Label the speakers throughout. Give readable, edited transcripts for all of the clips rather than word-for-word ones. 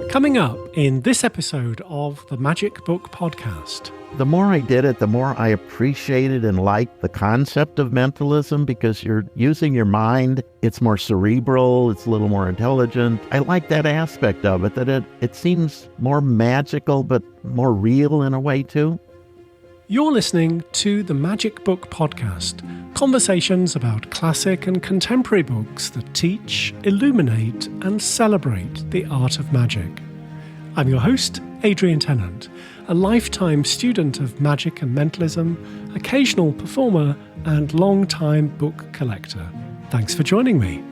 Speaker 1: Coming up in this episode of the Magic Book Podcast.
Speaker 2: The more I did it, the more I appreciated and liked the concept of mentalism because you're using your mind. It's more cerebral. It's a little more intelligent. I like that aspect of it, that it seems more magical, but more real in a way too.
Speaker 1: You're listening to the Magic Book Podcast, conversations about classic and contemporary books that teach, illuminate, and celebrate the art of magic. I'm your host, Adrian Tennant, a lifetime student of magic and mentalism, occasional performer, and long-time book collector. Thanks for joining me.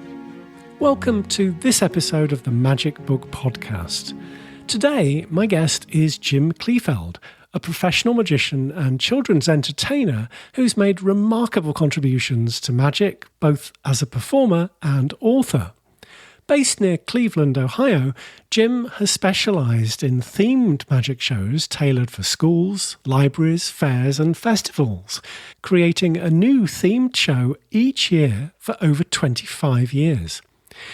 Speaker 1: Welcome to this episode of the Magic Book Podcast. Today, my guest is Jim Kleefeld, a professional magician and children's entertainer who's made remarkable contributions to magic, both as a performer and author. Based near Cleveland, Ohio, Jim has specialised in themed magic shows tailored for schools, libraries, fairs and festivals, creating a new themed show each year for over 25 years.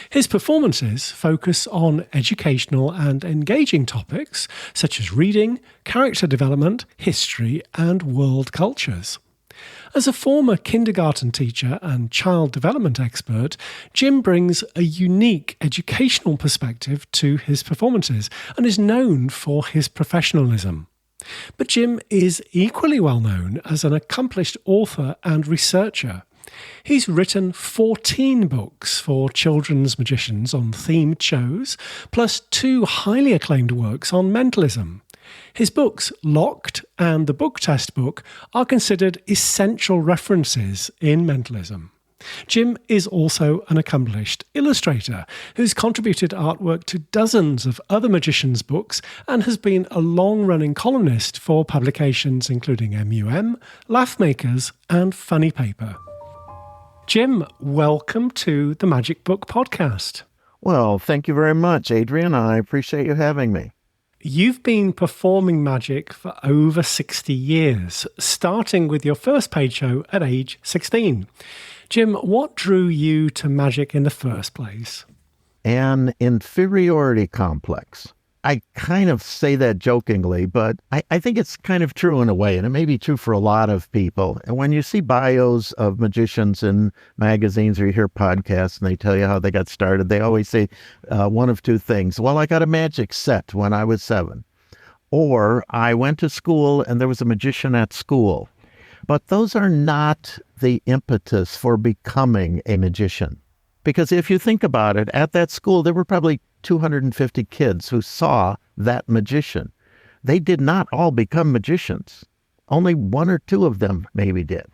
Speaker 1: His performances focus on educational and engaging topics such as reading, character development, history and world cultures. As a former kindergarten teacher and child development expert, Jim brings a unique educational perspective to his performances and is known for his professionalism. But Jim is equally well known as an accomplished author and researcher. He's written 14 books for children's magicians on themed shows, plus 2 highly acclaimed works on mentalism. His books, Locked and the Book Test Book, are considered essential references in mentalism. Jim is also an accomplished illustrator who's contributed artwork to dozens of other magicians' books and has been a long-running columnist for publications including MUM, Laughmakers, and Funny Paper. Jim, welcome to the Magic Book Podcast.
Speaker 2: Well, thank you very much, Adrian. I appreciate you having me.
Speaker 1: You've been performing magic for over 60 years, starting with your first paid show at age 16. Jim, what drew you to magic in the first place?
Speaker 2: An inferiority complex. I kind of say that jokingly, but I think it's kind of true in a way, and it may be true for a lot of people. And when you see bios of magicians in magazines or you hear podcasts and they tell you how they got started, they always say one of 2 things. Well, I got a magic set when I was 7. Or I went to school and there was a magician at school. But those are not the impetus for becoming a magician. Because if you think about it, at that school, there were probably 250 kids who saw that magician. They did not all become magicians. Only 1 or 2 of them maybe did.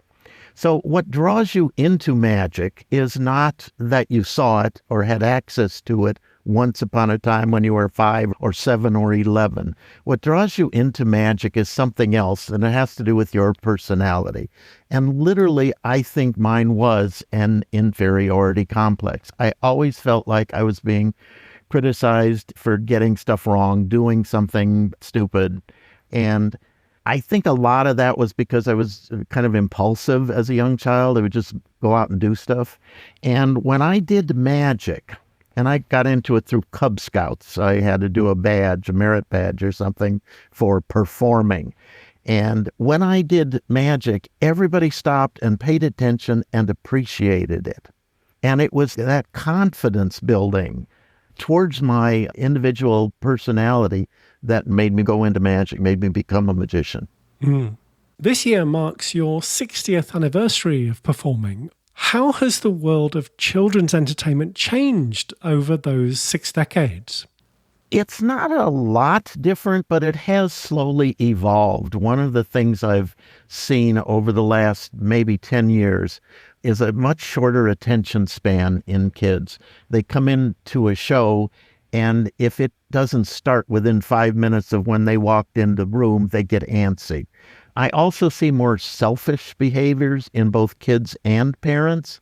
Speaker 2: So what draws you into magic is not that you saw it or had access to it once upon a time when you were 5 or 7 or 11. What draws you into magic is something else, and it has to do with your personality. And literally, I think mine was an inferiority complex. I always felt like I was being criticized for getting stuff wrong, doing something stupid. And I think a lot of that was because I was kind of impulsive as a young child. I would just go out and do stuff. And when I did magic, and I got into it through Cub Scouts, I had to do a badge, a merit badge or something for performing. And when I did magic, everybody stopped and paid attention and appreciated it. And it was that confidence building towards my individual personality that made me go into magic, made me become a magician.
Speaker 1: This year marks your 60th anniversary of performing. How has the world of children's entertainment changed over those 6 decades?
Speaker 2: It's not a lot different, but it has slowly evolved. One of the things I've seen over the last maybe 10 years is a much shorter attention span in kids. They come into a show, and if it doesn't start within 5 minutes of when they walked in the room, they get antsy. I also see more selfish behaviors in both kids and parents.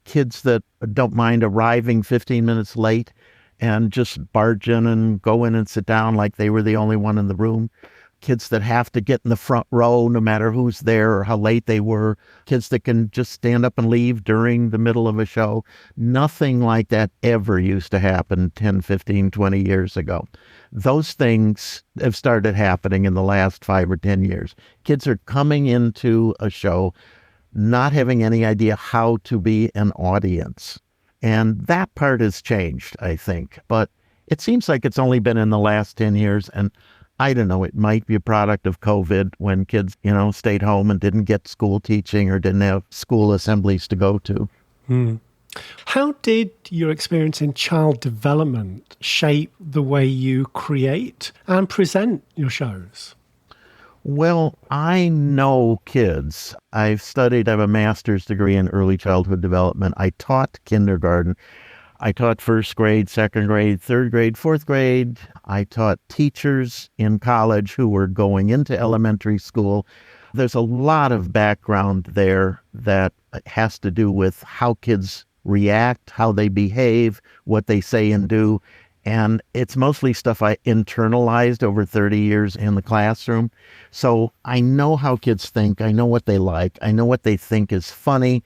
Speaker 2: Kids that don't mind arriving 15 minutes late and just barge in and go in and sit down like they were the only one in the room. kids that have to get in the front row no matter who's there or how late they were, kids that can just stand up and leave during the middle of a show. Nothing like that ever used to happen 10, 15, 20 years ago. Those things have started happening in the last 5 or 10 years. Kids are coming into a show not having any idea how to be an audience. And that part has changed, I think. But it seems like it's only been in the last 10 years. And I don't know, it might be a product of COVID when kids, stayed home and didn't get school teaching or didn't have school assemblies to go to.
Speaker 1: How did your experience in child development shape the way you create and present your shows?
Speaker 2: Well, I know kids. I have a master's degree in early childhood development. I taught kindergarten. I taught first grade, second grade, third grade, fourth grade. I taught teachers in college who were going into elementary school. There's a lot of background there that has to do with how kids react, how they behave, what they say and do. And it's mostly stuff I internalized over 30 years in the classroom. So I know how kids think. I know what they like. I know what they think is funny.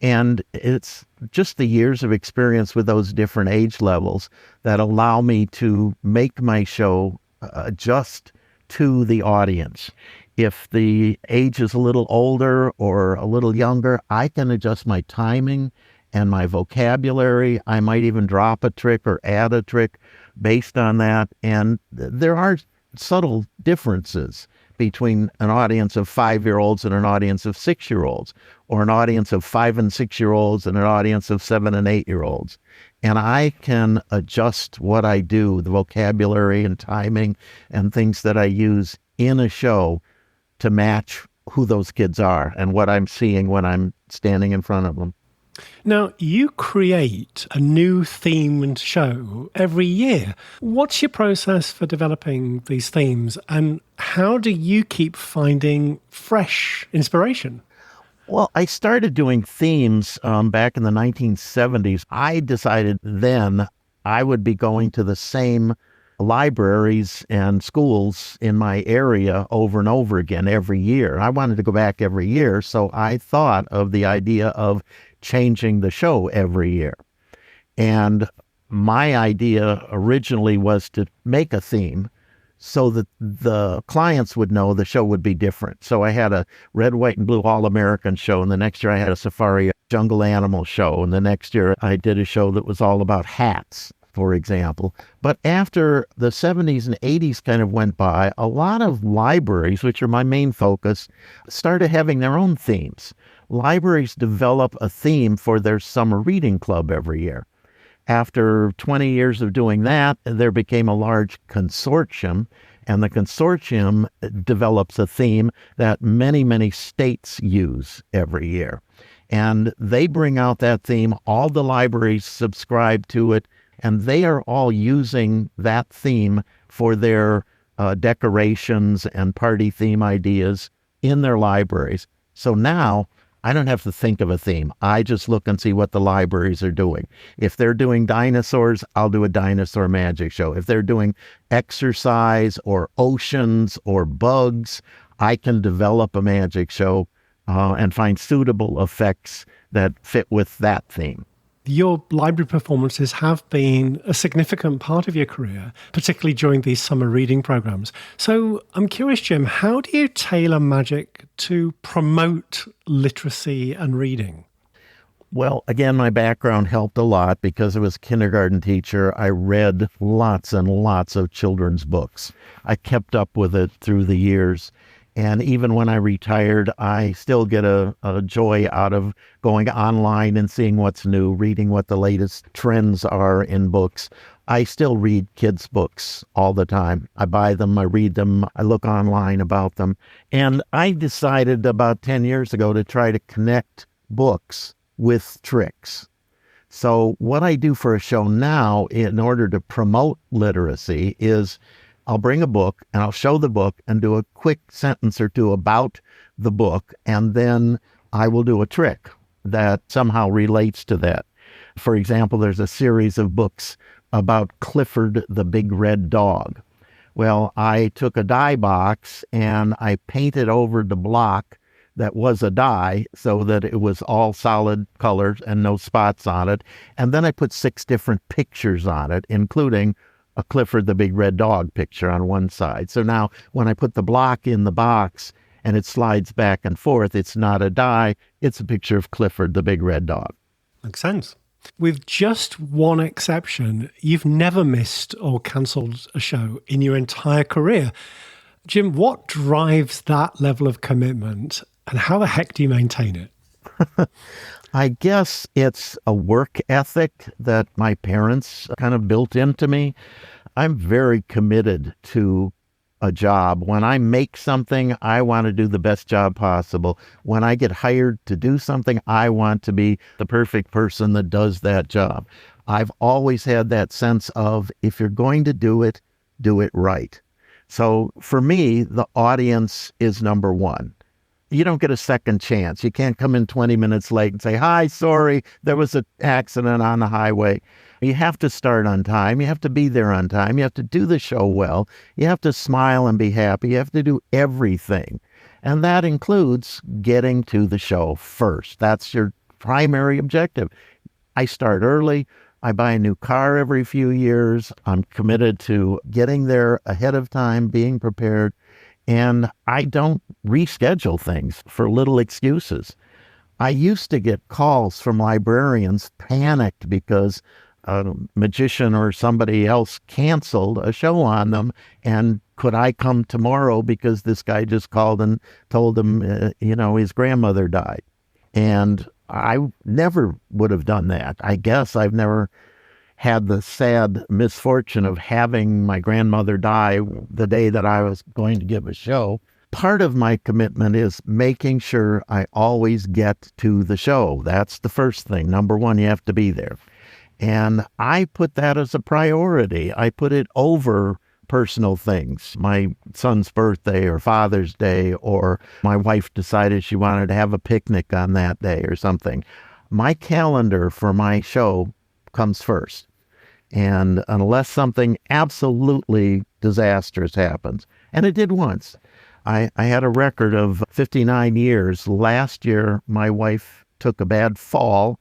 Speaker 2: And it's just the years of experience with those different age levels that allow me to make my show adjust to the audience. If the age is a little older or a little younger, I can adjust my timing and my vocabulary. I might even drop a trick or add a trick based on that. And there are subtle differences between an audience of 5-year-olds and an audience of 6-year-olds, or an audience of 5 and 6-year-olds and an audience of 7 and 8-year-olds. And I can adjust what I do, the vocabulary and timing and things that I use in a show to match who those kids are and what I'm seeing when I'm standing in front of them.
Speaker 1: Now, you create a new themed show every year. What's your process for developing these themes, and how do you keep finding fresh inspiration?
Speaker 2: Well, I started doing themes back in the 1970s. I decided then I would be going to the same libraries and schools in my area over and over again every year. I wanted to go back every year, so I thought of the idea of changing the show every year. And my idea originally was to make a theme so that the clients would know the show would be different. So I had a red, white, and blue All-American show, and the next year I had a safari jungle animal show, and the next year I did a show that was all about hats, for example. But after the 70s and 80s kind of went by, a lot of libraries, which are my main focus, started having their own themes. Libraries develop a theme for their summer reading club every year. After 20 years of doing that, there became a large consortium, and the consortium develops a theme that many, many states use every year. And they bring out that theme, all the libraries subscribe to it, and they are all using that theme for their decorations and party theme ideas in their libraries. So now I don't have to think of a theme. I just look and see what the libraries are doing. If they're doing dinosaurs, I'll do a dinosaur magic show. If they're doing exercise or oceans or bugs, I can develop a magic show and find suitable effects that fit with that theme.
Speaker 1: Your library performances have been a significant part of your career, particularly during these summer reading programs. So I'm curious, Jim, how do you tailor magic to promote literacy and reading?
Speaker 2: Well, again, my background helped a lot because I was a kindergarten teacher. I read lots and lots of children's books. I kept up with it through the years. And even when I retired, I still get a joy out of going online and seeing what's new, reading what the latest trends are in books. I still read kids' books all the time. I buy them, I read them, I look online about them. And I decided about 10 years ago to try to connect books with tricks. So what I do for a show now in order to promote literacy is I'll bring a book and I'll show the book and do a quick sentence or two about the book, and then I will do a trick that somehow relates to that. For example, there's a series of books about Clifford the Big Red Dog. Well, I took a die box and I painted over the block that was a die so that it was all solid colors and no spots on it. And then I put 6 different pictures on it, including a Clifford the Big Red Dog picture on one side. So now when I put the block in the box and it slides back and forth, it's not a die, it's a picture of Clifford the Big Red Dog.
Speaker 1: Makes sense. With just one exception, you've never missed or cancelled a show in your entire career. Jim, what drives that level of commitment, and how the heck do you maintain it?
Speaker 2: I guess it's a work ethic that my parents kind of built into me. I'm very committed to a job. When I make something, I want to do the best job possible. When I get hired to do something, I want to be the perfect person that does that job. I've always had that sense of, if you're going to do it right. So for me, the audience is number one. You don't get a second chance. You can't come in 20 minutes late and say, "Hi, sorry, there was an accident on the highway." You have to start on time. You have to be there on time. You have to do the show well. You have to smile and be happy. You have to do everything. And that includes getting to the show first. That's your primary objective. I start early. I buy a new car every few years. I'm committed to getting there ahead of time, being prepared. And I don't reschedule things for little excuses. I used to get calls from librarians panicked because a magician or somebody else canceled a show on them, and could I come tomorrow because this guy just called and told him, his grandmother died. And I never would have done that. I guess I've never had the sad misfortune of having my grandmother die the day that I was going to give a show. Part of my commitment is making sure I always get to the show. That's the first thing. Number one, you have to be there. And I put that as a priority. I put it over personal things, my son's birthday or Father's Day, or my wife decided she wanted to have a picnic on that day or something. My calendar for my show comes first. And unless something absolutely disastrous happens, and it did once, I had a record of 59 years. Last year, my wife took a bad fall.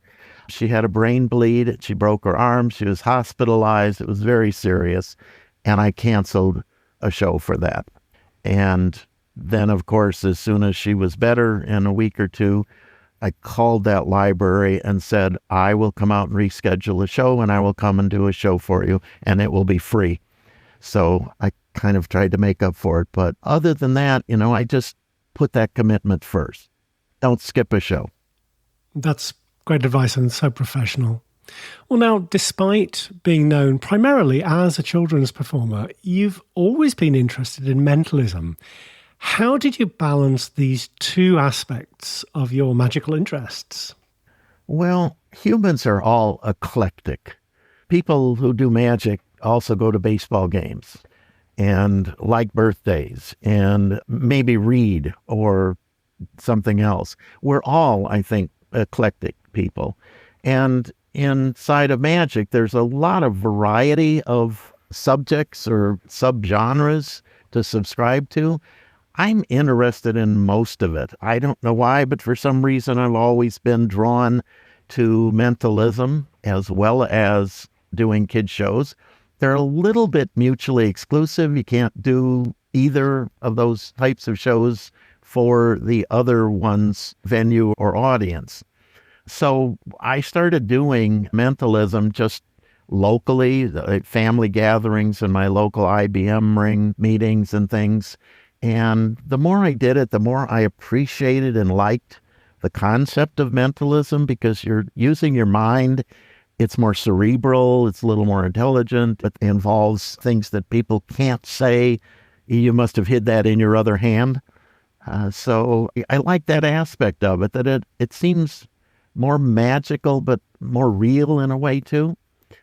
Speaker 2: She had a brain bleed. She broke her arm. She was hospitalized. It was very serious. And I canceled a show for that. And then, of course, as soon as she was better in a week or two, I called that library and said, "I will come out and reschedule a show, and I will come and do a show for you, and it will be free." So I kind of tried to make up for it. But other than that, I just put that commitment first. Don't skip a show.
Speaker 1: That's great advice and so professional. Well, now, despite being known primarily as a children's performer, you've always been interested in mentalism. How did you balance these two aspects of your magical interests?
Speaker 2: Well, humans are all eclectic. People who do magic also go to baseball games and like birthdays and maybe read or something else. We're all, I think, eclectic people. And inside of magic, there's a lot of variety of subjects or subgenres to subscribe to. I'm interested in most of it. I don't know why, but for some reason I've always been drawn to mentalism as well as doing kid shows. They're a little bit mutually exclusive. You can't do either of those types of shows for the other one's venue or audience. So I started doing mentalism just locally, family gatherings and my local IBM ring meetings and things. And the more I did it, the more I appreciated and liked the concept of mentalism, because you're using your mind. It's more cerebral. It's a little more intelligent. It involves things that people can't say. You must have hid that in your other hand. So I like that aspect of it, that it seems more magical, but more real in a way too.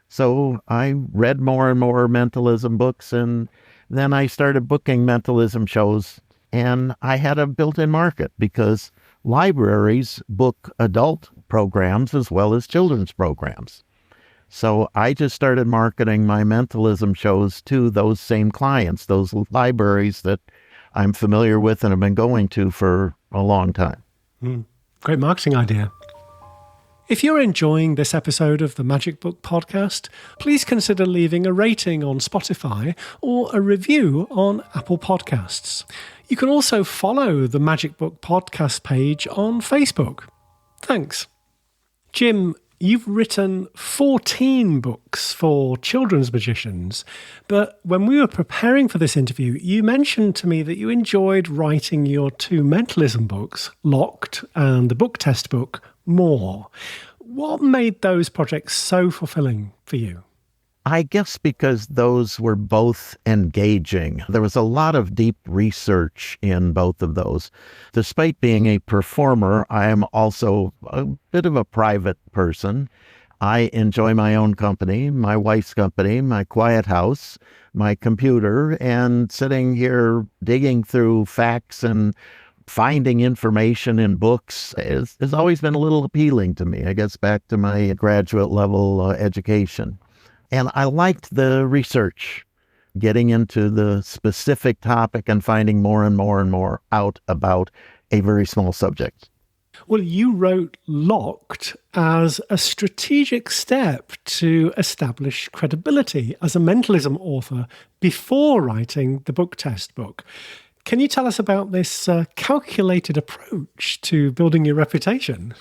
Speaker 2: So I read more and more mentalism books, and then I started booking mentalism shows, and I had a built-in market because libraries book adult programs as well as children's programs. So I just started marketing my mentalism shows to those same clients, those libraries that I'm familiar with and have been going to for a long time.
Speaker 1: Great marketing idea. If you're enjoying this episode of the Magic Book Podcast, please consider leaving a rating on Spotify or a review on Apple Podcasts. You can also follow the Magic Book Podcast page on Facebook. Thanks. Jim, you've written 14 books for children's magicians, but when we were preparing for this interview, you mentioned to me that you enjoyed writing your 2 mentalism books, Locked and the book test book, more. What made those projects so fulfilling for you?
Speaker 2: I guess because those were both engaging. There was a lot of deep research in both of those. Despite being a performer, I am also a bit of a private person. I enjoy my own company, my wife's company, my quiet house, my computer, and sitting here digging through facts and finding information in books has always been a little appealing to me. I guess back to my graduate level education. And I liked the research, getting into the specific topic and finding more and more and more out about a very small subject.
Speaker 1: Well, you wrote Locked as a strategic step to establish credibility as a mentalism author before writing the book test book. Can you tell us about this calculated approach to building your reputation?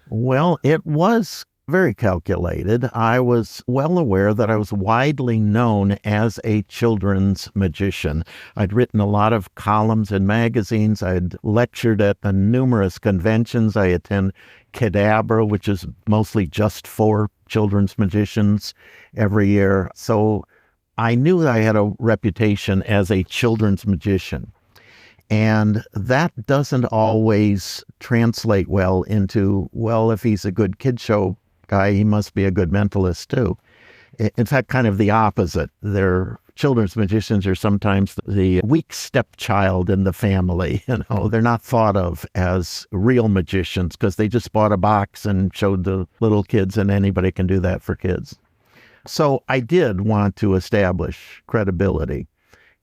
Speaker 2: Well, it was very calculated. I was well aware that I was widely known as a children's magician. I'd written a lot of columns in magazines. I'd lectured at numerous conventions. I attend Cadabra, which is mostly just for children's magicians, every year. So I knew that I had a reputation as a children's magician. And that doesn't always translate well into, well, if he's a good kid show guy, he must be a good mentalist too. In fact, kind of the opposite. Their children's magicians are sometimes the weak stepchild in the family. They're not thought of as real magicians because they just bought a box and showed the little kids, and anybody can do that for kids. So I did want to establish credibility,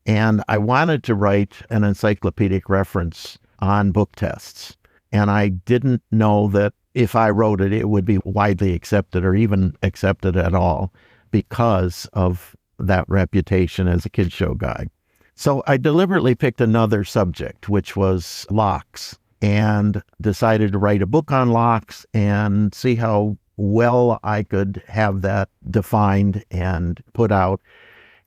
Speaker 2: and I wanted to write an encyclopedic reference on book tests. And I didn't know that if I wrote it, it would be widely accepted or even accepted at all because of that reputation as a kid show guy. So I deliberately picked another subject, which was locks, and decided to write a book on locks and see how well I could have that defined and put out.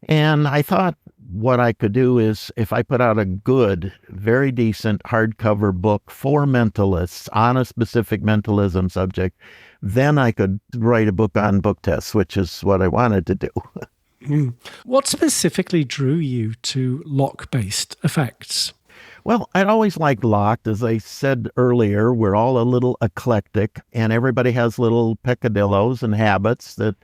Speaker 2: And I thought what I could do is, if I put out a good, very decent hardcover book for mentalists on a specific mentalism subject, then I could write a book on book tests, which is what I wanted to do.
Speaker 1: What specifically drew you to lock-based effects?
Speaker 2: Well, I'd always liked locked. As I said earlier, we're all a little eclectic, and everybody has little peccadillos and habits that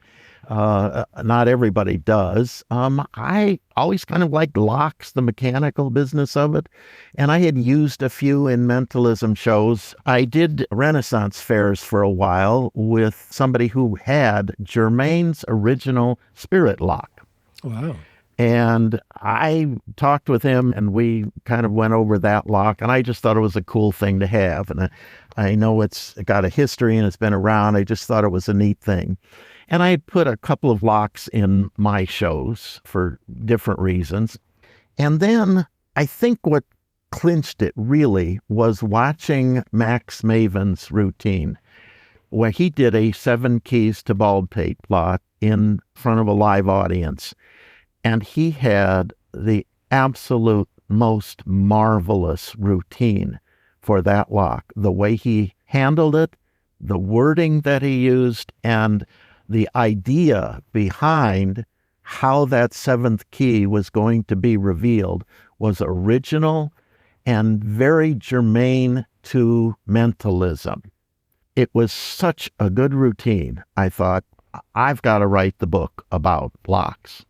Speaker 2: not everybody does. I always kind of liked locks, the mechanical business of it, and I had used a few in mentalism shows. I did Renaissance fairs for a while with somebody who had Germain's original spirit lock.
Speaker 1: Wow.
Speaker 2: And I talked with him, and we kind of went over that lock, and I just thought it was a cool thing to have. And I know it's got a history and it's been around. I just thought it was a neat thing. And I had put a couple of locks in my shows for different reasons. And then I think what clinched it really was watching Max Maven's routine, where he did a 7 keys to Baldpate lock in front of a live audience. And he had the absolute most marvelous routine for that lock. The way he handled it, the wording that he used, and the idea behind how that 7th key was going to be revealed was original and very germane to mentalism. It was such a good routine. I thought, I've got to write the book about locks.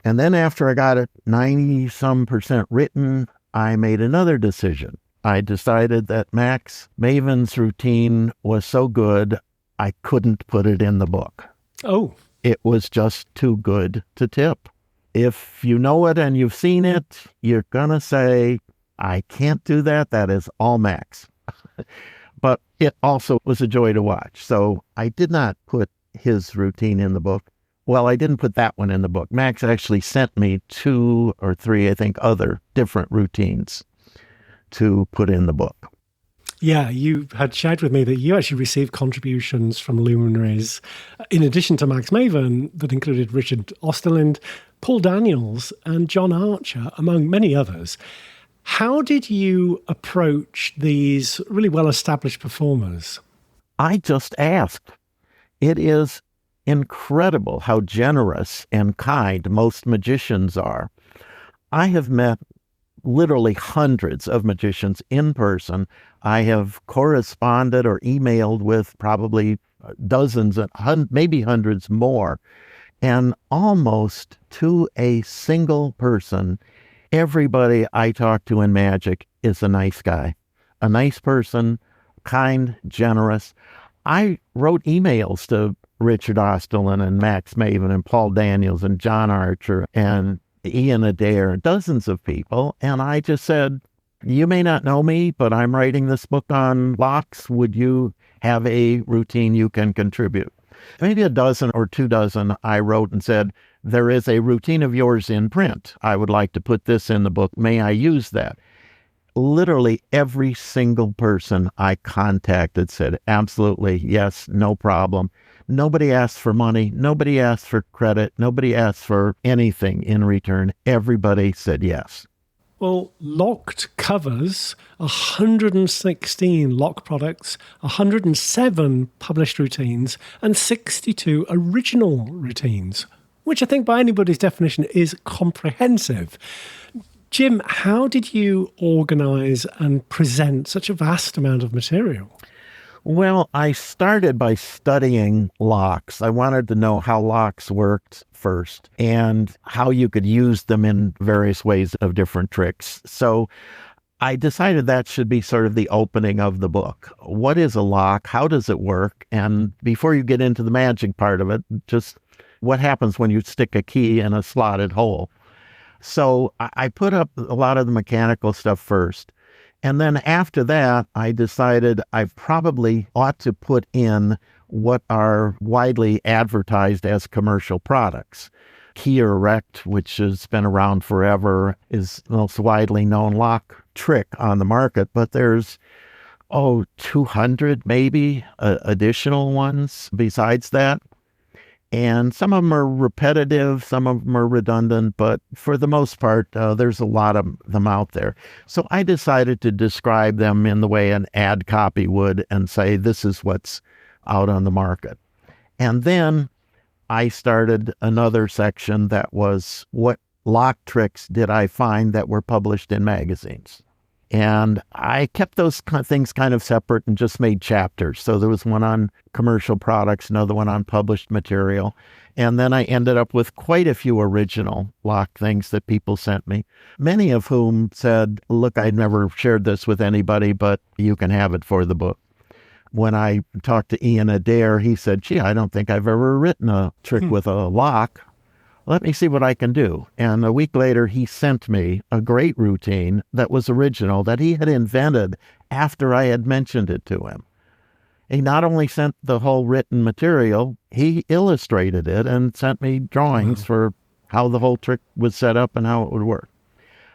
Speaker 2: And then after I got it 90-some% written, I made another decision. I decided that Max Maven's routine was so good, I couldn't put it in the book.
Speaker 1: Oh,
Speaker 2: It was just too good to tip. If you know it and you've seen it, you're going to say, I can't do that. That is all Max. But it also was a joy to watch. So I did not put his routine in the book. Well, I didn't put that one in the book. Max actually sent me 2 or 3, I think, other different routines to put in the book.
Speaker 1: Yeah, you had shared with me that you actually received contributions from luminaries, in addition to Max Maven, that included Richard Osterlind, Paul Daniels, and John Archer, among many others. How did you approach these really well-established performers?
Speaker 2: I just asked. It is incredible how generous and kind most magicians are. I have met literally hundreds of magicians in person. I have corresponded or emailed with probably dozens and maybe hundreds more. And almost to a single person, everybody I talk to in magic is a nice guy, a nice person, kind, generous. I wrote emails to Richard Osterlin and Max Maven and Paul Daniels and John Archer and Ian Adair, dozens of people. And I just said, you may not know me, but I'm writing this book on locks. Would you have a routine you can contribute? Maybe a dozen or 2 dozen I wrote and said, there is a routine of yours in print. I would like to put this in the book. May I use that? Literally every single person I contacted said, absolutely, yes, no problem. Nobody asked for money. Nobody asked for credit. Nobody asked for anything in return. Everybody said yes.
Speaker 1: Well, Locked covers 116 Lock products, 107 published routines, and 62 original routines, which I think by anybody's definition is comprehensive. Jim, how did you organize and present such a vast amount of material?
Speaker 2: Well, I started by studying locks. I wanted to know how locks worked first and how you could use them in various ways of different tricks. So I decided that should be sort of the opening of the book. What is a lock? How does it work? And before you get into the magic part of it, just what happens when you stick a key in a slotted hole. So I put up a lot of the mechanical stuff first. And then after that, I decided I probably ought to put in what are widely advertised as commercial products. Key Erect, which has been around forever, is the most widely known lock trick on the market, but there's 200 maybe additional ones besides that. And some of them are repetitive, some of them are redundant, but for the most part, there's a lot of them out there. So I decided to describe them in the way an ad copy would and say, this is what's out on the market. And then I started another section that was, what lock tricks did I find that were published in magazines? And I kept those things kind of separate and just made chapters. So there was one on commercial products, another one on published material. And then I ended up with quite a few original lock things that people sent me, many of whom said, look, I'd never shared this with anybody, but you can have it for the book. When I talked to Ian Adair, he said, gee, I don't think I've ever written a trick with a lock. Let me see what I can do. And a week later, he sent me a great routine that was original that he had invented after I had mentioned it to him. He not only sent the whole written material, he illustrated it and sent me drawings for how the whole trick was set up and how it would work.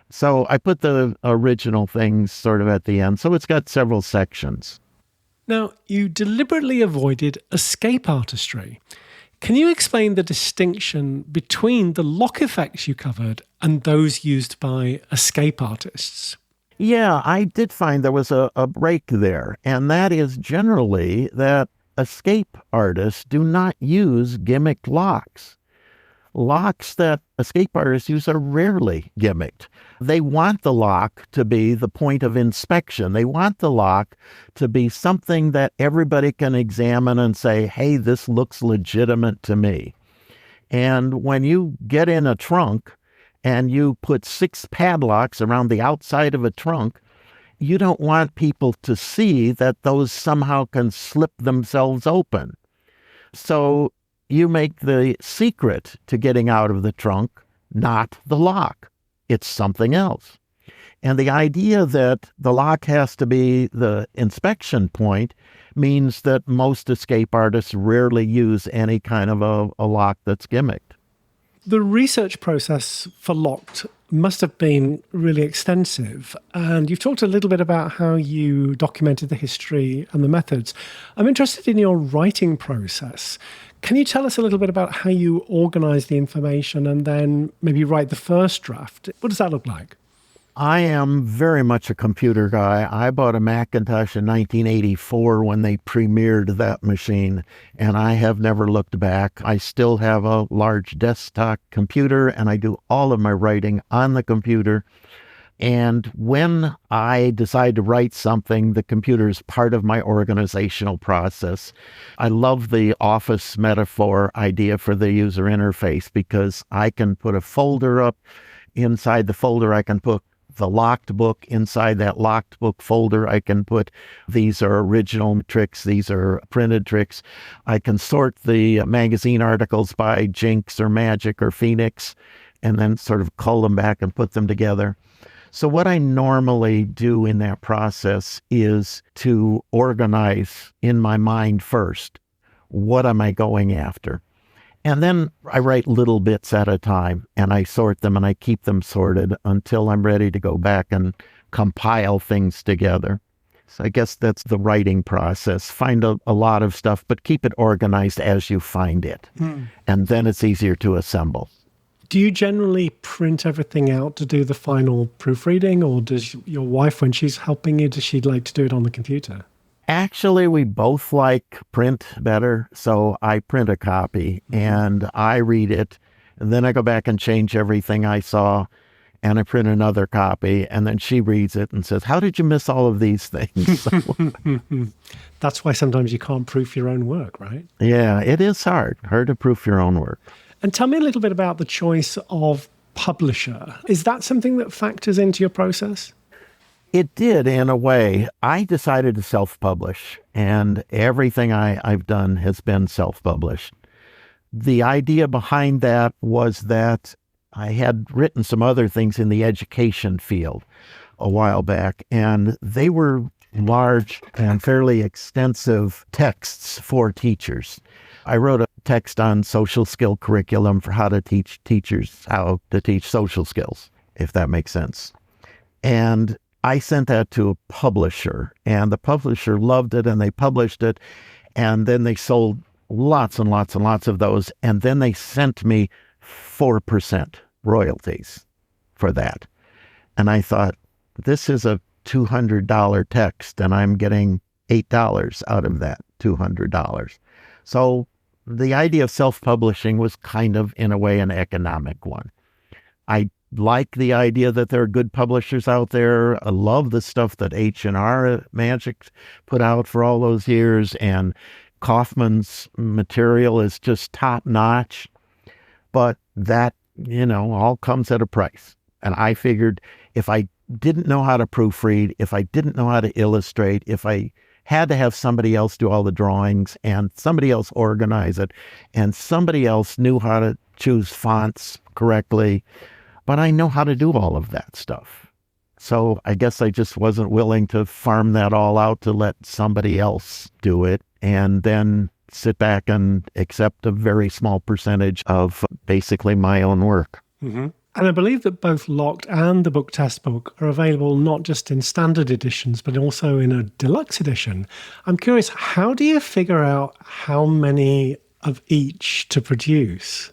Speaker 2: So I put the original things sort of at the end. So it's got several sections.
Speaker 1: Now, you deliberately avoided escape artistry. Can you explain the distinction between the lock effects you covered and those used by escape artists?
Speaker 2: Yeah, I did find there was a break there, and that is generally that escape artists do not use gimmicked locks. Locks that escape artists use are rarely gimmicked. They want the lock to be the point of inspection. They want the lock to be something that everybody can examine and say, hey, this looks legitimate to me. And when you get in a trunk and you put 6 padlocks around the outside of a trunk, you don't want people to see that those somehow can slip themselves open. So you make the secret to getting out of the trunk not the lock. It's something else. And the idea that the lock has to be the inspection point means that most escape artists rarely use any kind of a lock that's gimmicked.
Speaker 1: The research process for Locked must have been really extensive. And you've talked a little bit about how you documented the history and the methods. I'm interested in your writing process. Can you tell us a little bit about how you organize the information and then maybe write the first draft? What does that look like?
Speaker 2: I am very much a computer guy. I bought a Macintosh in 1984 when they premiered that machine, and I have never looked back. I still have a large desktop computer, and I do all of my writing on the computer. And when I decide to write something, the computer is part of my organizational process. I love the office metaphor idea for the user interface because I can put a folder up. Inside the folder, I can put the locked book. Inside that locked book folder, I can put these are original tricks, these are printed tricks. I can sort the magazine articles by Jinx or Magic or Phoenix and then sort of cull them back and put them together. So what I normally do in that process is to organize in my mind first. What am I going after? And then I write little bits at a time, and I sort them, and I keep them sorted until I'm ready to go back and compile things together. So I guess that's the writing process. Find a lot of stuff, but keep it organized as you find it. And then it's easier to assemble.
Speaker 1: Do you generally print everything out to do the final proofreading, or does your wife, when she's helping you, does she like to do it on the computer?
Speaker 2: Actually, we both like print better, so I print a copy and I read it, and then I go back and change everything I saw, and I print another copy, and then she reads it and says, "How did you miss all of these things?"
Speaker 1: That's why sometimes you can't proof your own work, right?
Speaker 2: Yeah, it is hard to proof your own work.
Speaker 1: And tell me a little bit about the choice of publisher. Is that something that factors into your process?
Speaker 2: It did, in a way. I decided to self-publish, and everything I've done has been self-published. The idea behind that was that I had written some other things in the education field a while back, and they were large and fairly extensive texts for teachers. I wrote a text on social skill curriculum for how to teach teachers how to teach social skills, if that makes sense. And I sent that to a publisher, and the publisher loved it, and they published it, and then they sold lots and lots and lots of those, and then they sent me 4% royalties for that. And I thought, this is a $200 text, and I'm getting $8 out of that $200. So the idea of self-publishing was kind of, in a way, an economic one. I like the idea that there are good publishers out there. I love the stuff that H&R Magic put out for all those years, and Kaufman's material is just top-notch. But that, all comes at a price. And I figured if I didn't know how to proofread, if I didn't know how to illustrate, if I had to have somebody else do all the drawings and somebody else organize it, and somebody else knew how to choose fonts correctly, but I know how to do all of that stuff. So I guess I just wasn't willing to farm that all out to let somebody else do it and then sit back and accept a very small percentage of basically my own work.
Speaker 1: Mm-hmm. And I believe that both Locked and the book test book are available not just in standard editions, but also in a deluxe edition. I'm curious, how do you figure out how many of each to produce?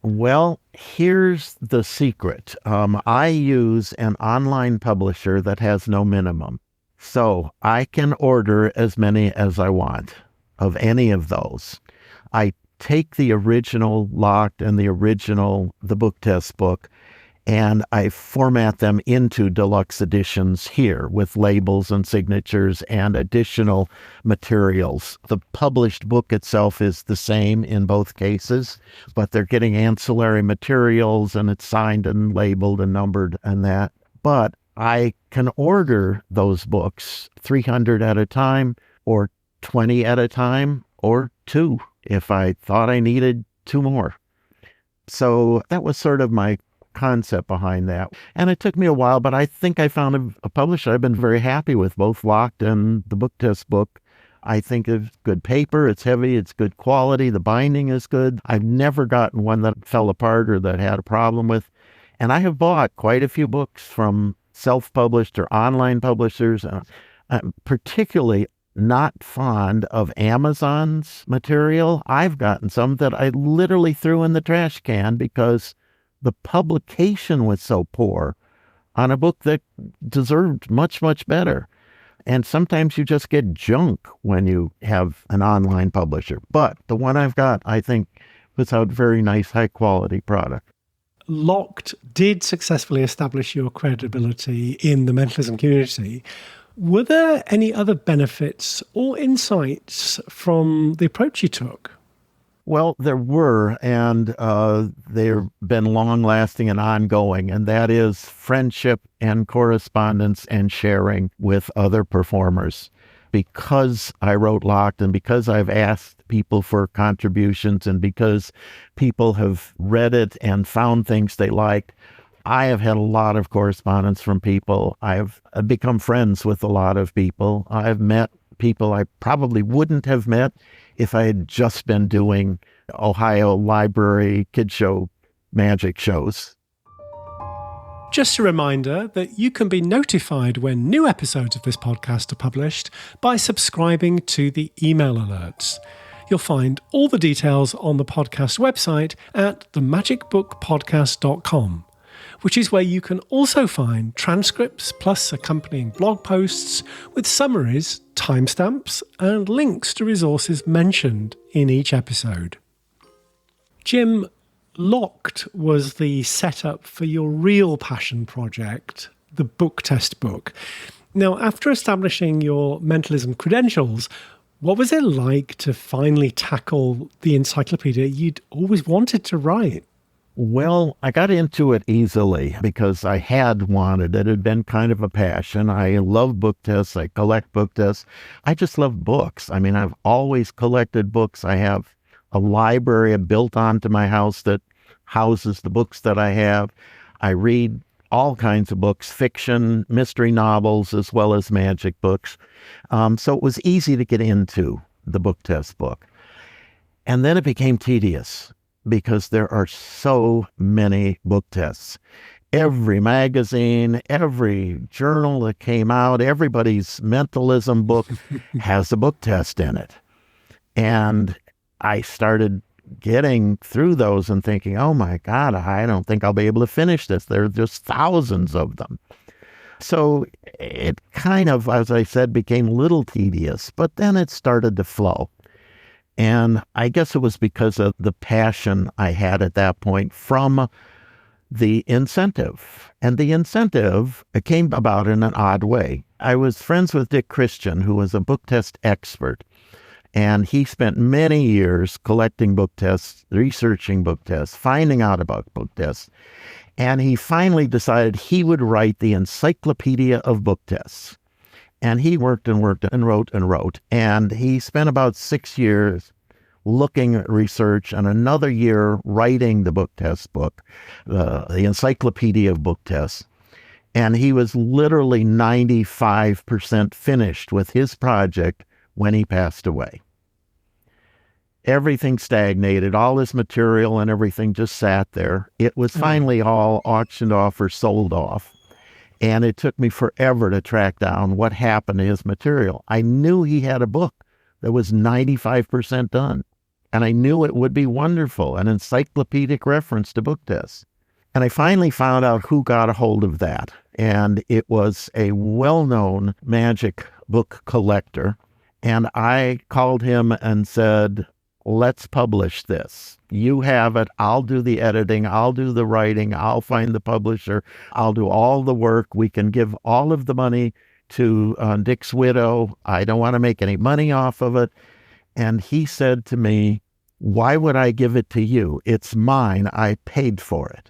Speaker 2: Well, here's the secret. I use an online publisher that has no minimum. So I can order as many as I want of any of those. I take the original Locked and the book test book, and I format them into deluxe editions here with labels and signatures and additional materials. The published book itself is the same in both cases, but they're getting ancillary materials, and it's signed and labeled and numbered and that. But I can order those books 300 at a time, or 20 at a time, or 2 if I thought I needed two more. So that was sort of my concept behind that. And it took me a while, but I think I found a publisher I've been very happy with, both Locked and the Book Test book. I think it's good paper, it's heavy, it's good quality, the binding is good. I've never gotten one that fell apart or that had a problem with. And I have bought quite a few books from self-published or online publishers. I'm particularly not fond of Amazon's material. I've gotten some that I literally threw in the trash can because the publication was so poor on a book that deserved much, much better. And sometimes you just get junk when you have an online publisher. But the one I've got, I think, puts out very nice, high-quality product.
Speaker 1: Locked did successfully establish your credibility in the mentalism community. Were there any other benefits or insights from the approach you took?
Speaker 2: Well, there were, and they've been long-lasting and ongoing, and that is friendship and correspondence and sharing with other performers. Because I wrote Locked and because I've asked people for contributions and because people have read it and found things they liked, I have had a lot of correspondence from people. I've become friends with a lot of people. I've met people I probably wouldn't have met if I had just been doing Ohio Library Kid Show magic shows.
Speaker 1: Just a reminder that you can be notified when new episodes of this podcast are published by subscribing to the email alerts. You'll find all the details on the podcast website at themagicbookpodcast.com, which is where you can also find transcripts plus accompanying blog posts with summaries, timestamps, and links to resources mentioned in each episode. Jim, Locked was the setup for your real passion project, the Book Test book. Now, after establishing your mentalism credentials, what was it like to finally tackle the encyclopedia you'd always wanted to write?
Speaker 2: Well, I got into it easily because I had wanted it. It had been kind of a passion. I love book tests. I collect book tests. I just love books. I mean, I've always collected books. I have a library built onto my house that houses the books that I have. I read all kinds of books, fiction, mystery novels, as well as magic books. So it was easy to get into the book test book. And then it became tedious because there are so many book tests. Every magazine, every journal that came out, everybody's mentalism book has a book test in it. And I started getting through those and thinking, oh my God, I don't think I'll be able to finish this. There are just thousands of them. So it kind of, as I said, became a little tedious, but then it started to flow. And I guess it was because of the passion I had at that point from the incentive. And the incentive came about in an odd way. I was friends with Dick Christian, who was a book test expert. And he spent many years collecting book tests, researching book tests, finding out about book tests. And he finally decided he would write the encyclopedia of book tests. And he worked and worked and wrote and wrote. And he spent about 6 years looking at research and another year writing the book test book, the encyclopedia of book tests. And he was literally 95% finished with his project when he passed away. Everything stagnated, all his material and everything just sat there. It was finally all auctioned off or sold off. And it took me forever to track down what happened to his material. I knew he had a book that was 95% done. And I knew it would be wonderful, an encyclopedic reference to book tests. And I finally found out who got a hold of that. And it was a well-known magic book collector. And I called him and said, let's publish this. You have it. I'll do the editing. I'll do the writing. I'll find the publisher. I'll do all the work. We can give all of the money to Dick's widow. I don't want to make any money off of it. And he said to me, why would I give it to you? It's mine. I paid for it.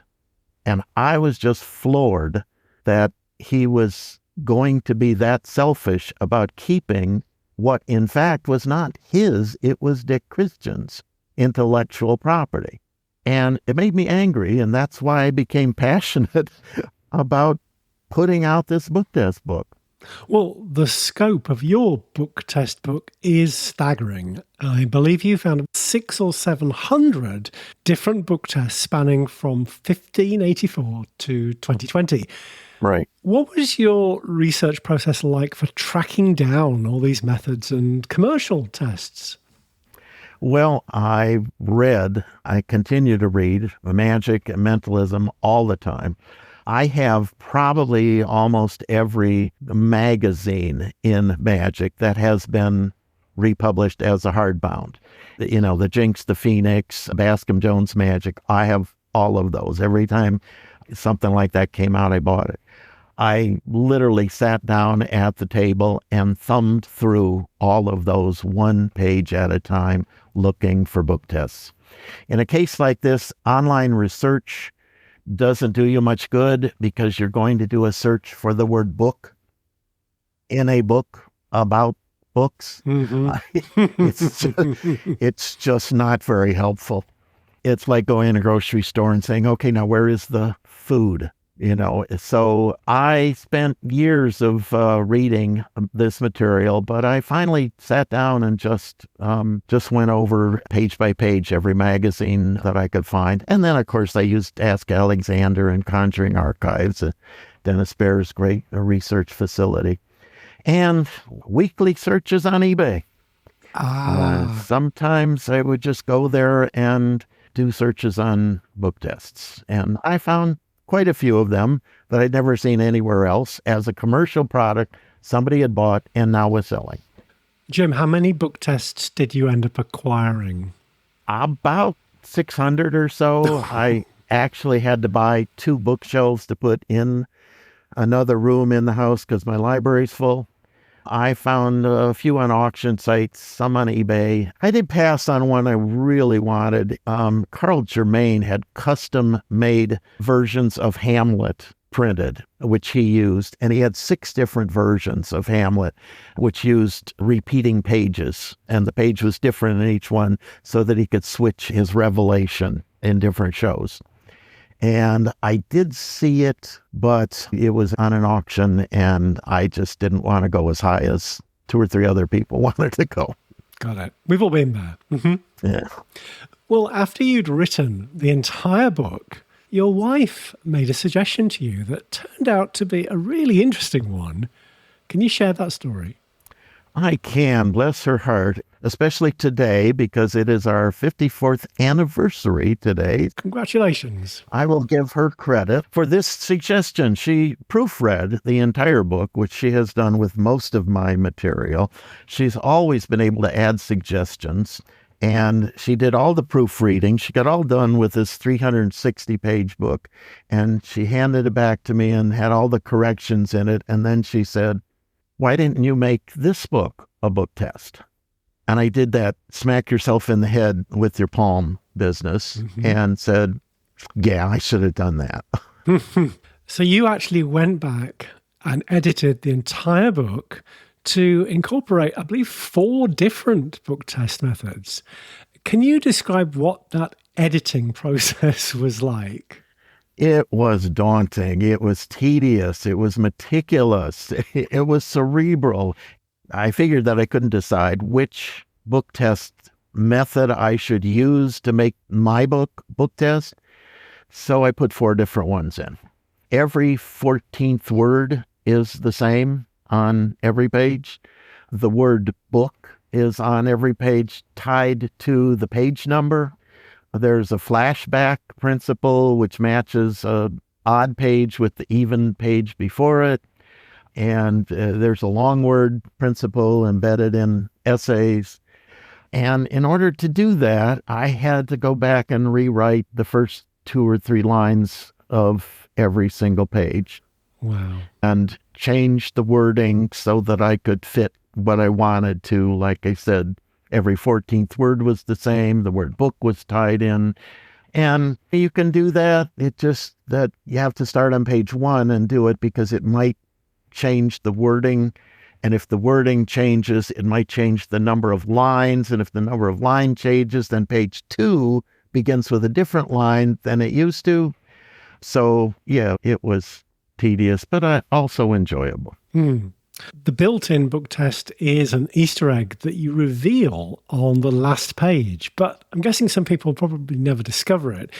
Speaker 2: And I was just floored that he was going to be that selfish about keeping what in fact was not his, it was Dick Christian's. intellectual property. And it made me angry, and that's why I became passionate about putting out this book test book.
Speaker 1: Well, the scope of your book test book is staggering. I believe you found 600 or 700 different book tests spanning from 1584 to 2020.
Speaker 2: Right.
Speaker 1: What was your research process like for tracking down all these methods and commercial tests?
Speaker 2: Well, I continue to read magic and mentalism all the time. I have probably almost every magazine in magic that has been republished as a hardbound. You know, the Jinx, the Phoenix, Bascom Jones Magic. I have all of those. Every time something like that came out, I bought it. I literally sat down at the table and thumbed through all of those one page at a time, looking for book tests. In a case like this, online research doesn't do you much good because you're going to do a search for the word book in a book about books.
Speaker 1: Mm-hmm.
Speaker 2: It's just not very helpful. It's like going in a grocery store and saying, okay, now where is the food? You know, so I spent years of reading this material, but I finally sat down and just went over page by page every magazine that I could find. And then, of course, I used Ask Alexander and Conjuring Archives, Dennis Baer's great research facility, and weekly searches on eBay. Sometimes I would just go there and do searches on book tests, and I found quite a few of them that I'd never seen anywhere else as a commercial product somebody had bought and now was selling.
Speaker 1: Jim, how many book tests did you end up acquiring?
Speaker 2: About 600 or so. I actually had to buy 2 bookshelves to put in another room in the house because my library's full. I found a few on auction sites, some on eBay. I did pass on one I really wanted. Carl Germain had custom-made versions of Hamlet printed, which he used. And he had 6 different versions of Hamlet, which used repeating pages. And the page was different in each one so that he could switch his revelation in different shows. And I did see it, but it was on an auction, and I just didn't want to go as high as 2 or 3 other people wanted to go.
Speaker 1: Got it. We've all been there. Mm-hmm.
Speaker 2: Yeah.
Speaker 1: Well, after you'd written the entire book, your wife made a suggestion to you that turned out to be a really interesting one. Can you share that story?
Speaker 2: I can, bless her heart, especially today because it is our 54th anniversary today.
Speaker 1: Congratulations.
Speaker 2: I will give her credit for this suggestion. She proofread the entire book, which she has done with most of my material. She's always been able to add suggestions, and she did all the proofreading. She got all done with this 360-page book, and she handed it back to me and had all the corrections in it, and then she said, "Why didn't you make this book a book test?" And I did that smack yourself in the head with your palm business and said, yeah, I should have done that.
Speaker 1: So you actually went back and edited the entire book to incorporate, I believe, 4 different book test methods. Can you describe what that editing process was like?
Speaker 2: It was daunting. It was tedious. It was meticulous. It was cerebral. I figured that I couldn't decide which book test method I should use to make my book test. So I put 4 different ones in. Every 14th word is the same on every page. The word book is on every page tied to the page number. There's a flashback principle, which matches an odd page with the even page before it. And there's a long word principle embedded in essays. And in order to do that, I had to go back and rewrite the first 2 or 3 lines of every single page.
Speaker 1: Wow.
Speaker 2: And change the wording so that I could fit what I wanted to. Like I said, every 14th word was the same. The word book was tied in. And you can do that. It's just that you have to start on page 1 and do it because it might change the wording And if the wording changes, it might change the number of lines. And if the number of line changes, then page 2 begins with a different line than it used to. So, yeah, it was tedious, but also enjoyable.
Speaker 1: The built-in book test is an Easter egg that you reveal on the last page, but I'm guessing some people probably never discover it.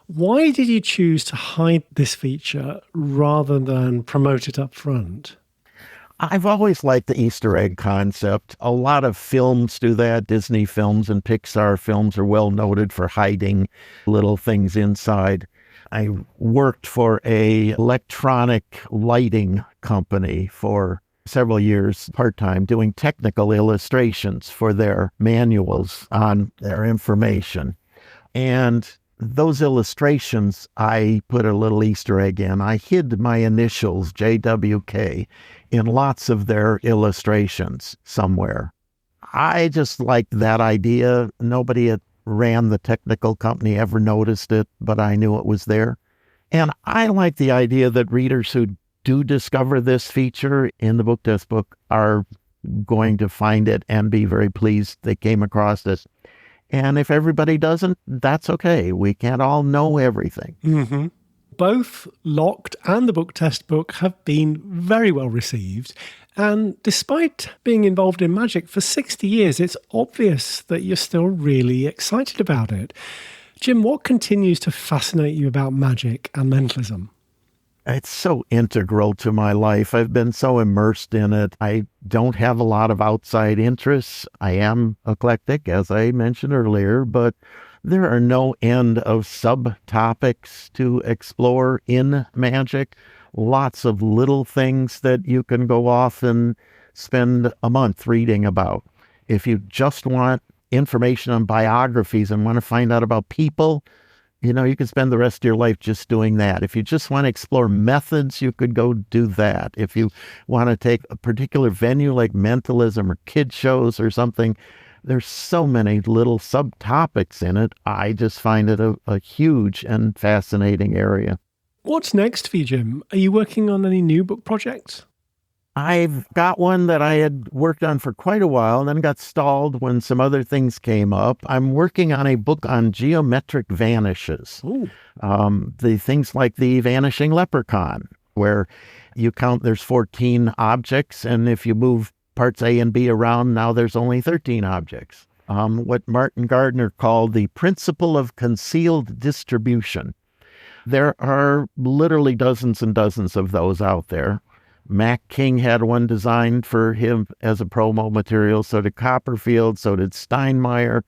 Speaker 1: Why did you choose to hide this feature rather than promote it up front?
Speaker 2: I've always liked the Easter egg concept. A lot of films do that. Disney films and Pixar films are well noted for hiding little things inside. I worked for an electronic lighting company for several years part-time doing technical illustrations for their manuals on their information. And those illustrations, I put a little Easter egg in. I hid my initials, JWK, in lots of their illustrations somewhere. I just liked that idea. Nobody that ran the technical company ever noticed it, but I knew it was there. And I like the idea that readers who do discover this feature in the book test book are going to find it and be very pleased they came across this. And if everybody doesn't, that's okay. We can't all know everything.
Speaker 1: Mm-hmm. Both Locked and the book test book have been very well received. And despite being involved in magic for 60 years, it's obvious that you're still really excited about it. Jim, what continues to fascinate you about magic and mentalism?
Speaker 2: It's so integral to my life. I've been so immersed in it. I don't have a lot of outside interests. I am eclectic, as I mentioned earlier, but there are no end of subtopics to explore in magic. Lots of little things that you can go off and spend a month reading about. If you just want information on biographies and want to find out about people, you can spend the rest of your life just doing that. If you just want to explore methods, you could go do that. If you want to take a particular venue like Mentalism or kid shows or something, there's so many little subtopics in it. I just find it a huge and fascinating area.
Speaker 1: What's next for you, Jim? Are you working on any new book projects?
Speaker 2: I've got one that I had worked on for quite a while and then got stalled when some other things came up. I'm working on a book on geometric vanishes. The things like the vanishing leprechaun, where you count there's 14 objects, and if you move parts A and B around, now there's only 13 objects. What Martin Gardner called the principle of concealed distribution. There are literally dozens and dozens of those out there. Mac King had one designed for him as a promo material, so did Copperfield, so did Steinmeier,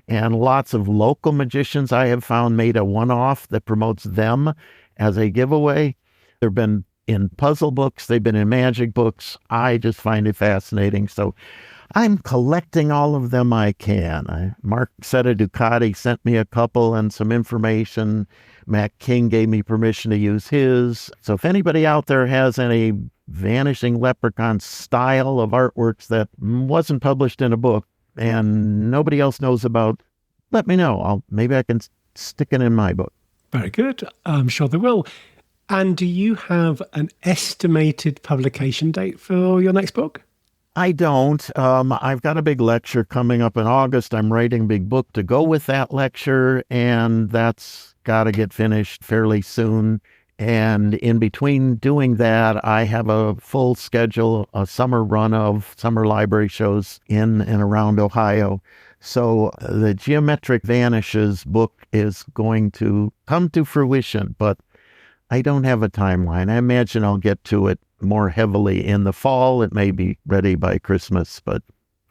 Speaker 2: and lots of local magicians I have found made a one-off that promotes them as a giveaway. They've been in puzzle books, they've been in magic books. I just find it fascinating, so I'm collecting all of them I can. Mark Setta Ducati sent me a couple and some information. Mac King gave me permission to use his. So if anybody out there has any vanishing leprechaun style of artworks that wasn't published in a book and nobody else knows about, let me know. Maybe I can stick it in my book.
Speaker 1: Very good. I'm sure they will. And do you have an estimated publication date for your next book?
Speaker 2: I don't. I've got a big lecture coming up in August. I'm writing a big book to go with that lecture, and that's got to get finished fairly soon. And in between doing that, I have a full schedule, a summer run of summer library shows in and around Ohio. So the Geometric Vanishes book is going to come to fruition, but I don't have a timeline. I imagine I'll get to it more heavily in the fall. It may be ready by Christmas, but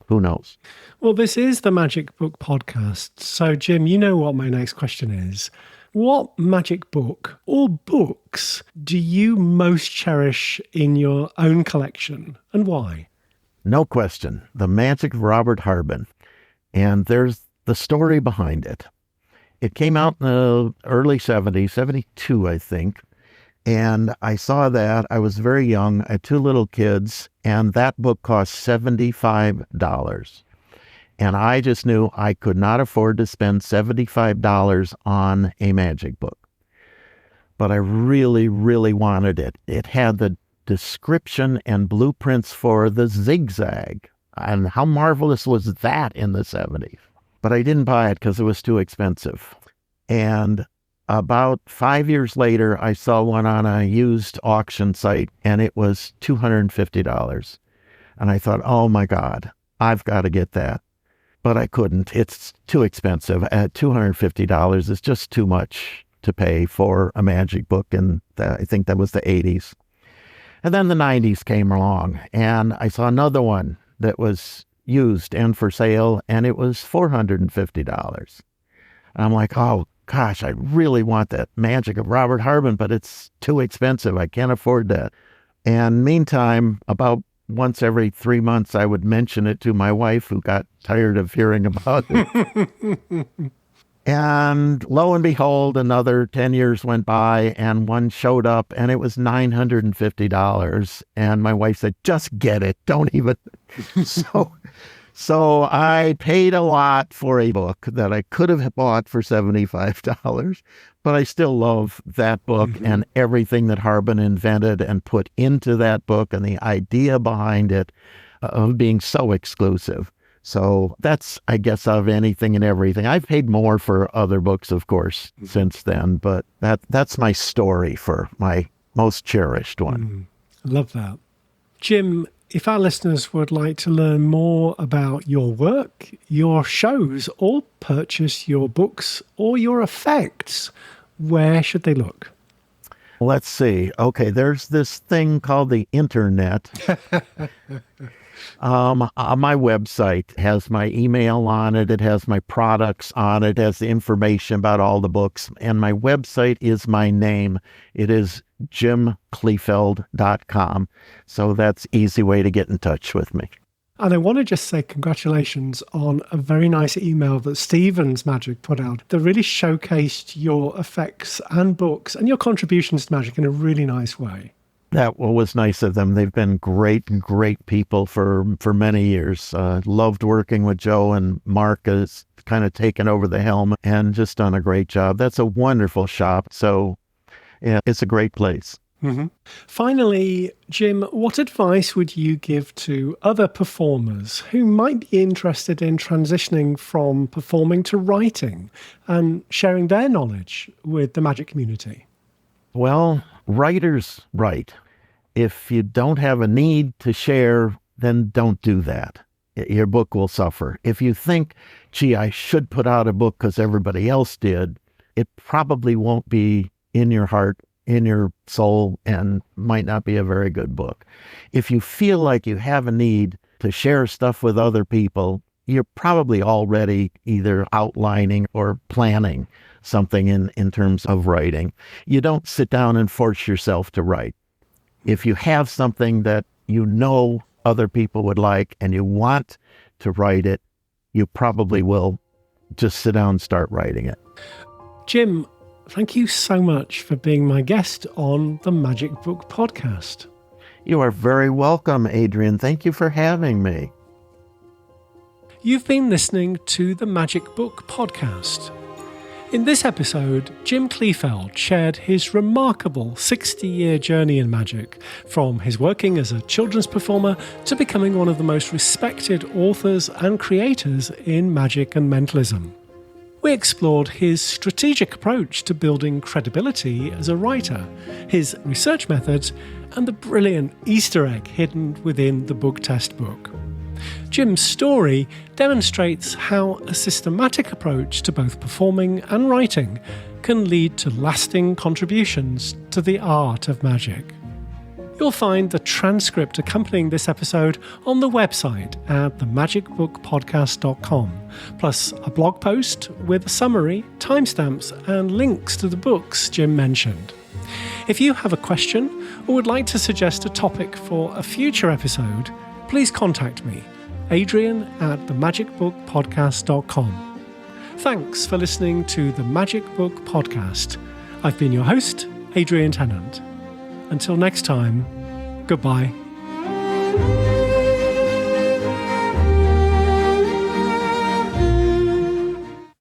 Speaker 2: who knows?
Speaker 1: Well, this is the Magic Book Podcast. So, Jim, you know what my next question is. What magic book or books do you most cherish in your own collection, and why?
Speaker 2: No question. The Magic of Robert Harbin. And there's the story behind it. It came out in the early 70s, 72, I think. And I saw that. I was very young. I had 2 little kids, and that book cost $75. And I just knew I could not afford to spend $75 on a magic book. But I really, really wanted it. It had the description and blueprints for the zigzag. And how marvelous was that in the 70s? But I didn't buy it because it was too expensive. And about 5 years later, I saw one on a used auction site, and it was $250. And I thought, oh my God, I've got to get that. But I couldn't. It's too expensive. At $250, it's just too much to pay for a magic book. And I think that was the 80s. And then the 90s came along, and I saw another one that was used and for sale, and it was $450. And I'm like, oh, gosh, I really want that Magic of Robert Harbin, but it's too expensive. I can't afford that. And meantime, about once every 3 months, I would mention it to my wife, who got tired of hearing about it. And lo and behold, another 10 years went by, and one showed up, and it was $950. And my wife said, just get it. Don't even. So I paid a lot for a book that I could have bought for $75, but I still love that book and everything that Harbin invented and put into that book, and the idea behind it of being so exclusive. So that's, I guess, of anything and everything. I've paid more for other books, of course, since then, but that's my story for my most cherished one.
Speaker 1: I love that. Jim, if our listeners would like to learn more about your work, your shows, or purchase your books or your effects, where should they look?
Speaker 2: Let's see. Okay, there's this thing called the internet. My website has my email on it. It has my products on it. It has the information about all the books. And my website is my name. It is jimkleefeld.com. So that's an easy way to get in touch with me.
Speaker 1: And I want to just say congratulations on a very nice email that Stephen's Magic put out that really showcased your effects and books and your contributions to magic in a really nice way.
Speaker 2: That was nice of them. They've been great people for many years. Loved working with Joe, and Mark has kind of taken over the helm and just done a great job. That's a wonderful shop. So yeah, it's a great place.
Speaker 1: Finally, Jim, what advice would you give to other performers who might be interested in transitioning from performing to writing and sharing their knowledge with the magic community?
Speaker 2: Well, writers write. If you don't have a need to share, then don't do that. Your book will suffer. If you think, gee, I should put out a book because everybody else did, it probably won't be in your heart, in your soul, and might not be a very good book. If you feel like you have a need to share stuff with other people, you're probably already either outlining or planning something in terms of writing. You don't sit down and force yourself to write. If you have something that you know other people would like and you want to write it, you probably will just sit down and start writing it.
Speaker 1: Jim, thank you so much for being my guest on the Magic Book Podcast.
Speaker 2: You are very welcome, Adrian. Thank you for having me.
Speaker 1: You've been listening to the Magic Book Podcast. In this episode, Jim Kleefeld shared his remarkable 60-year journey in magic, from his working as a children's performer to becoming one of the most respected authors and creators in magic and mentalism. We explored his strategic approach to building credibility as a writer, his research methods, and the brilliant Easter egg hidden within the book test book. Jim's story demonstrates how a systematic approach to both performing and writing can lead to lasting contributions to the art of magic. You'll find the transcript accompanying this episode on the website at themagicbookpodcast.com, plus a blog post with a summary, timestamps, and links to the books Jim mentioned. If you have a question or would like to suggest a topic for a future episode, please contact me, Adrian at themagicbookpodcast.com. Thanks for listening to the Magic Book Podcast. I've been your host, Adrian Tennant. Until next time, goodbye.